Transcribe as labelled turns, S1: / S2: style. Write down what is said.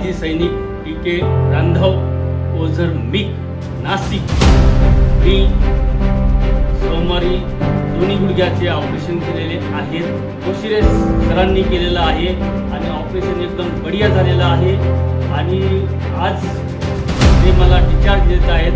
S1: माजी सैनिक PK रांधव ओझर मिक नाशिक मी सोमवारी दोन्ही गुडघ्याचे ऑपरेशन केलेले आहेत। कोशिरेस सरांनी केलेलं आहे आणि ऑपरेशन एकदम बढिया झालेलं आहे आणि आज ते मला डिस्चार्ज देत आहेत।